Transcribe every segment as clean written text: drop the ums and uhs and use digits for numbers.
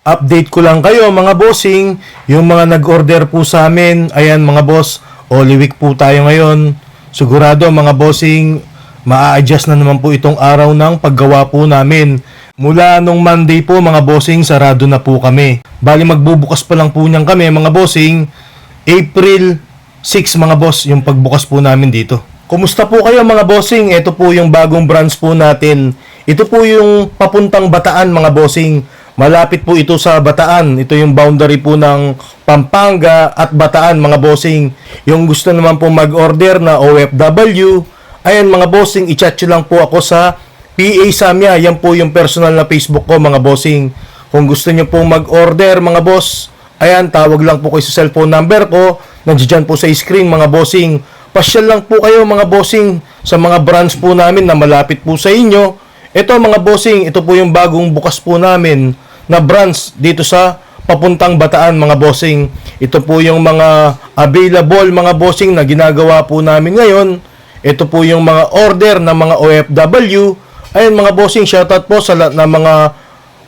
Update ko lang kayo mga bossing, yung mga nag-order po sa amin, ayan mga boss, Holy Week po tayo ngayon. Sigurado mga bossing, maa-adjust na naman po itong araw ng paggawa po namin. Mula nung Monday po mga bossing, sarado na po kami. Bali magbubukas pa lang po niyan kami mga bossing, April 6 mga boss, yung pagbukas po namin dito. Kumusta po kayo mga bossing? Ito po yung bagong branch po natin. Ito po yung papuntang Bataan mga bossing. Malapit po ito sa Bataan. Ito yung boundary po ng Pampanga at Bataan mga bossing. Yung gusto naman po mag-order na OFW, ayan mga bossing, i-chat nyo lang po ako sa PA Samya. Yan po yung personal na Facebook ko mga bossing. Kung gusto nyo po mag-order mga boss, ayan, tawag lang po kayo sa cellphone number ko. Nandiyan po sa screen mga bossing. Pasyal lang po kayo mga bossing sa mga branch po namin na malapit po sa inyo. Ito mga bossing, ito po yung bagong bukas po namin na branch dito sa papuntang Bataan mga bossing. Ito po yung mga available mga bossing na ginagawa po namin ngayon. Ito po yung mga order ng mga OFW. Ayun mga bossing, shoutout po sa lahat ng mga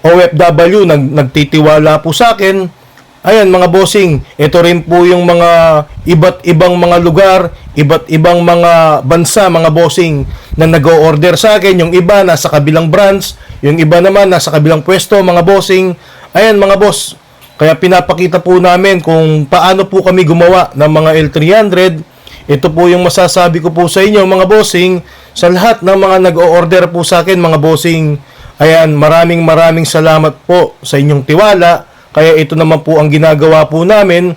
OFW na nagtitiwala po sa akin. Ayan mga bossing, ito rin po yung mga iba't ibang mga lugar, iba't ibang mga bansa mga bossing na nag-o-order sa akin. Yung iba nasa kabilang branch, yung iba naman nasa kabilang pwesto mga bossing. Ayan mga boss, kaya pinapakita po namin kung paano po kami gumawa ng mga L300. Ito po yung masasabi ko po sa inyo mga bossing, sa lahat ng mga nag-o-order po sa akin mga bossing. Ayan, maraming salamat po sa inyong tiwala. Kaya ito naman po ang ginagawa po namin.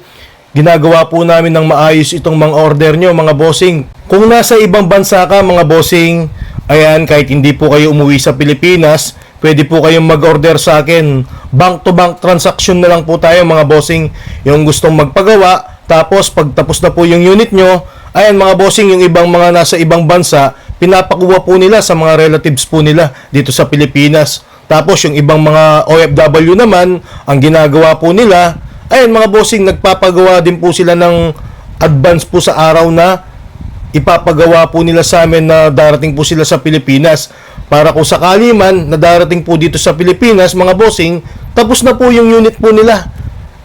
Ginagawa po namin ng maayos itong mga order nyo mga bossing. Kung nasa ibang bansa ka mga bossing, ayan, kahit hindi po kayo umuwi sa Pilipinas, pwede po kayong mag-order sa akin. Bank to bank transaction na lang po tayo mga bossing. Yung gustong magpagawa, tapos pag tapos na po yung unit nyo, ayan mga bossing, yung ibang mga nasa ibang bansa, pinapakuha po nila sa mga relatives po nila dito sa Pilipinas. Tapos yung ibang mga OFW naman, ang ginagawa po nila, ayun mga bossing, nagpapagawa din po sila ng advance po sa araw na ipapagawa po nila sa amin na darating po sila sa Pilipinas. Para kung sakali man na darating po dito sa Pilipinas, mga bossing, tapos na po yung unit po nila.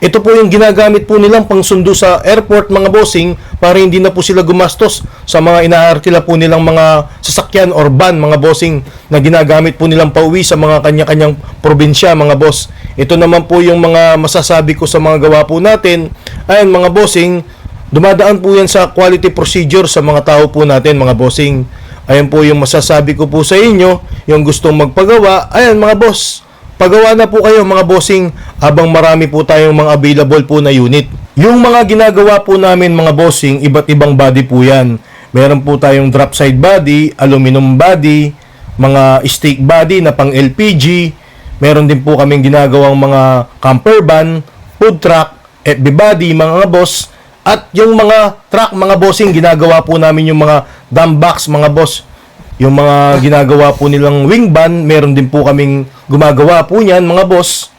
Ito po yung ginagamit po nilang pangsundo sa airport mga bossing para hindi na po sila gumastos sa mga inaarkila po nilang mga sasakyan or van mga bossing na ginagamit po nilang pauwi sa mga kanya-kanyang probinsya mga boss. Ito naman po yung mga masasabi ko sa mga gawa po natin. Ayun mga bossing, dumadaan po yan sa quality procedure sa mga tao po natin mga bossing. Ayun po yung masasabi ko po sa inyo, yung gustong magpagawa, ayun mga boss. Pagawa na po kayo mga bossing habang marami po tayong mga available po na unit. Yung mga ginagawa po namin mga bossing, iba't ibang body po yan. Meron po tayong drop side body, aluminum body, mga stick body na pang LPG. Meron din po kaming ginagawang mga camper van, food truck, FB body mga boss. At yung mga truck mga bossing, ginagawa po namin yung mga dump box mga boss. Yung mga ginagawa po nilang wing van, meron din po kaming gumagawa po niyan mga boss.